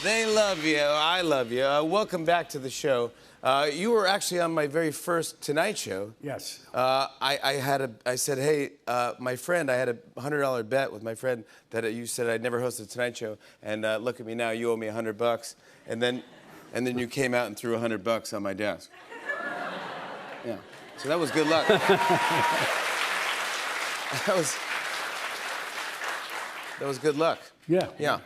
They love you. I love you. Welcome back to the show. You were actually on my very first Tonight Show. Yes. I said, hey, my friend, I had a $100 bet with my friend that you said I'd never host a Tonight Show, and look at me now, you owe me $100, and then you came out and threw $100 on my desk. Yeah. So that was good luck. That was good luck. Yeah. Yeah.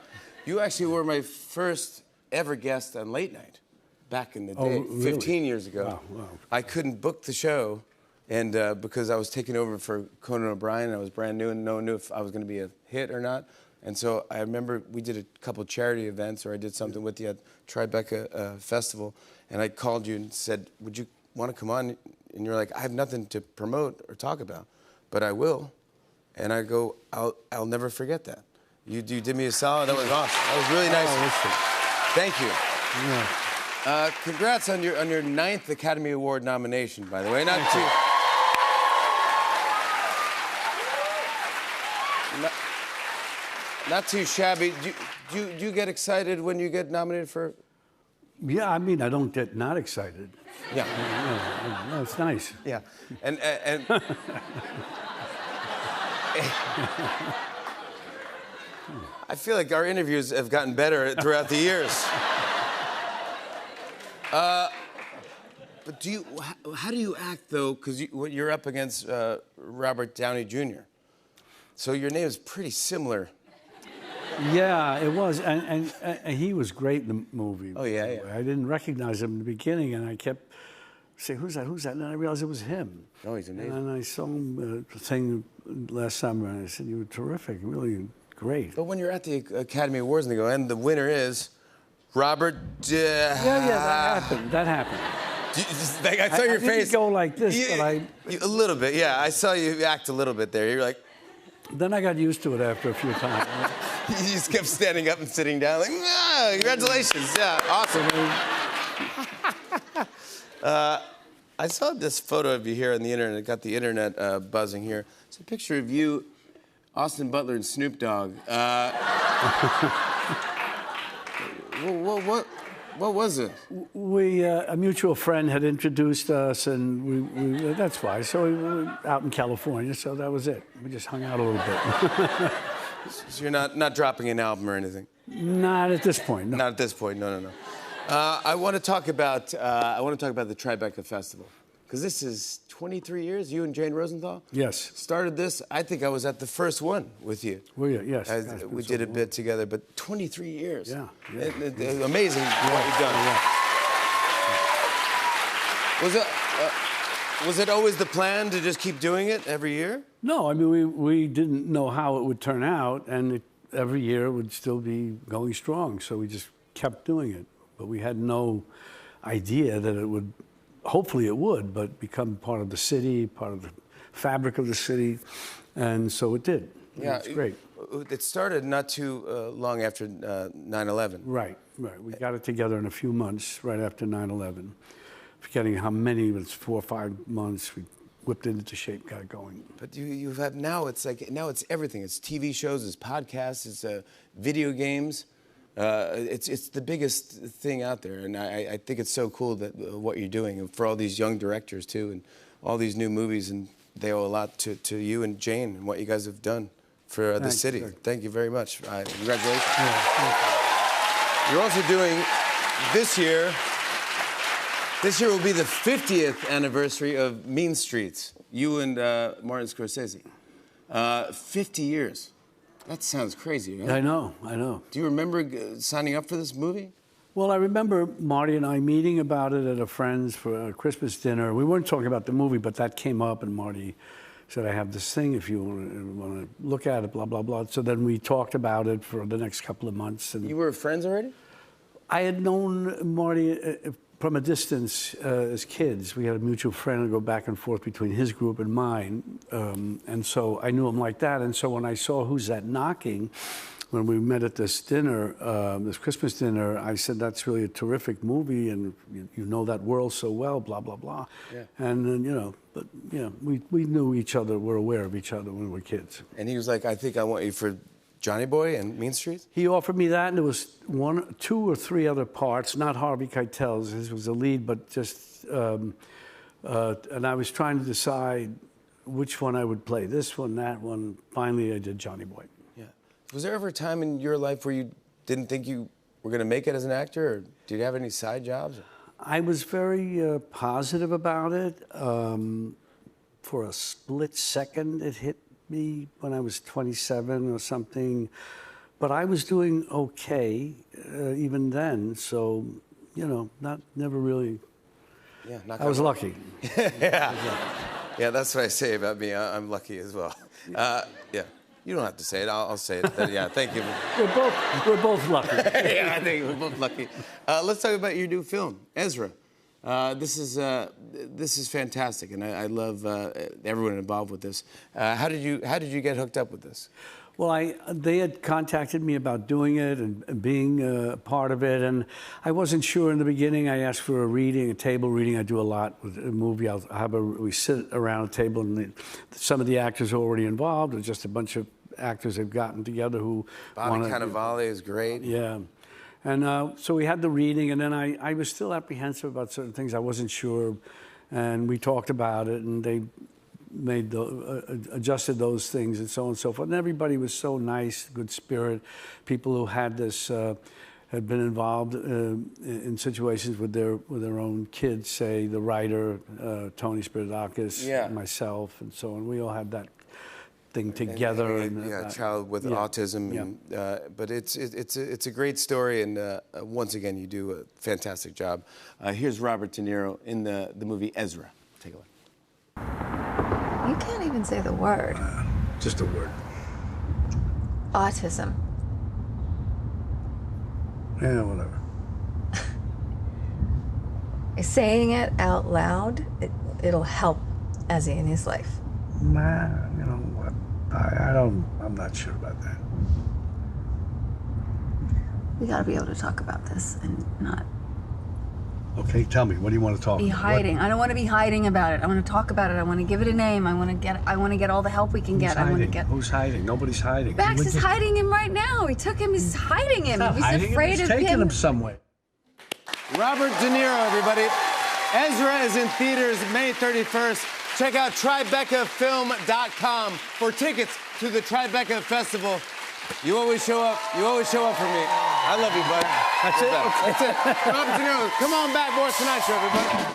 You actually were my first ever guest on Late Night back in the day, really? 15 years ago. Wow. I couldn't book the show, and because I was taking over for Conan O'Brien, and I was brand new, and no one knew if I was going to be a hit or not. And so I remember we did a couple charity events, or I did something with you at Tribeca Festival, and I called you and said, would you want to come on? And you're like, I have nothing to promote or talk about, but I will. And I go, I'll never forget that. You did me a solid. That was awesome. That was really nice. Oh, Thank you. Yeah. Congrats on your 9th Academy Award nomination, by the way. Not too shabby. Do you get excited when you get nominated for? Yeah, I mean, I don't get not excited. Yeah. Yeah, it's nice. Yeah, and I feel like our interviews have gotten better throughout the years. But how do you act, though? Because you're up against Robert Downey Jr. So your name is pretty similar. Yeah, it was, and he was great in the movie. Oh, yeah. I didn't recognize him in the beginning, and I kept saying, who's that? And I realized it was him. Oh, he's amazing. And I saw him sing last summer, and I said, you were terrific, really great. But when you're at the Academy Awards and they go, and the winner is Robert... Yeah, that happened. I saw your face. I didn't go like this, but I... A little bit, yeah. I saw you act a little bit there. You're like... Then I got used to it after a few times. You just kept standing up and sitting down, like, congratulations, yeah, awesome. I saw this photo of you here on the internet. It got the internet buzzing here. It's a picture of you, Austin Butler, and Snoop Dogg. What was it? A mutual friend had introduced us, and we that's why. So we were out in California, so that was it. We just hung out a little bit. So you're not dropping an album or anything? Not at this point, no. Not at this point, no. I want to talk about the Tribeca Festival, because this is 23 years. You and Jane Rosenthal. Yes. Started this. I think I was at the first one with you. Were you? Yes. We did a bit together, but 23 years. Yeah. Amazing what you've done. Yeah. Was it always the plan to just keep doing it every year? No, I mean we didn't know how it would turn out, and every year it would still be going strong. So we just kept doing it, but we had no idea that it would. Hopefully it would, but become part of the city, part of the fabric of the city, and so it did. Yeah, it's great. It started not too long after 9/11. Right. We got it together in a few months right after 9/11. Forgetting how many, but it's 4 or 5 months. We whipped it into shape, got it going. But you have now it's everything. It's TV shows, it's podcasts, it's video games. It's the biggest thing out there, and I think it's so cool that what you're doing, and for all these young directors too, and all these new movies, and they owe a lot to you and Jane and what you guys have done for the city. Thank you very much. Congratulations. Yeah, thank you. You're also doing this year. This year will be the 50th anniversary of Mean Streets. You and Martin Scorsese. 50 years. That sounds crazy, right? I know. Do you remember signing up for this movie? Well, I remember Marty and I meeting about it at a friend's for a Christmas dinner. We weren't talking about the movie, but that came up, and Marty said, I have this thing if you want to look at it, blah, blah, blah. So then we talked about it for the next couple of months. And you were friends already? I had known Marty from a distance as kids. We had a mutual friend to go back and forth between his group and mine. And so I knew him like that. And so when I saw Who's That Knocking, when we met at this dinner, this Christmas dinner, I said, that's really a terrific movie, and you know that world so well, blah, blah, blah. Yeah. And then, we knew each other, were aware of each other when we were kids. And he was like, I think I want you for Johnny Boy and Mean Streets? He offered me that, and there was two or three other parts, not Harvey Keitel's. His was the lead, but just, and I was trying to decide which one I would play, this one, that one. Finally, I did Johnny Boy. Yeah. Was there ever a time in your life where you didn't think you were going to make it as an actor, or did you have any side jobs? I was very positive about it. For a split second, it hit me when I was 27 or something. But I was doing okay even then. So, you know, never really. Yeah, I was lucky. Yeah. Yeah, that's what I say about me. I'm lucky as well. Yeah. You don't have to say it. I'll say it. Yeah, thank you. We're both lucky. Yeah, I think we're both lucky. Let's talk about your new film, Ezra. This is fantastic, and I love everyone involved with this. How did you get hooked up with this? Well, they had contacted me about doing it and being a part of it, and I wasn't sure in the beginning. I asked for a table reading. I do a lot with a movie. We sit around a table, and some of the actors are already involved, or just a bunch of actors have gotten together who Bobby Cannavale is great. Yeah. And so we had the reading, and then I was still apprehensive about certain things. I wasn't sure, and we talked about it, and they made adjusted those things and so on and so forth. And everybody was so nice, good spirit. People who had this had been involved in situations with their own kids. Say the writer Tony Spiridakis, myself, and so on. We all had that thing together. And child with autism. Yeah. And, but it's a great story, and once again, you do a fantastic job. Here's Robert De Niro in the movie Ezra. Take a look. You can't even say the word. Just a word. Autism. Yeah, whatever. Saying it out loud, it'll help Ezzy in his life. Nah, you know what? I'm not sure about that. We gotta be able to talk about this and not Okay, tell me, what do you want to talk be about? hiding. I don't want to be hiding about it. I want to talk about it. I want to give it a name. I want to get all the help we can get. I want to get. Who's hiding? Nobody's hiding. Max is hiding him right now. He took him. He's hiding him. He's afraid of him. He's taking him somewhere. Robert De Niro, everybody. Ezra is in theaters May 31st. Check out TribecaFilm.com for tickets to the Tribeca Festival. You always show up. You always show up for me. I love you, bud. That's it. That's it. Robert De Niro, come on back, Boris Tonight Show, everybody.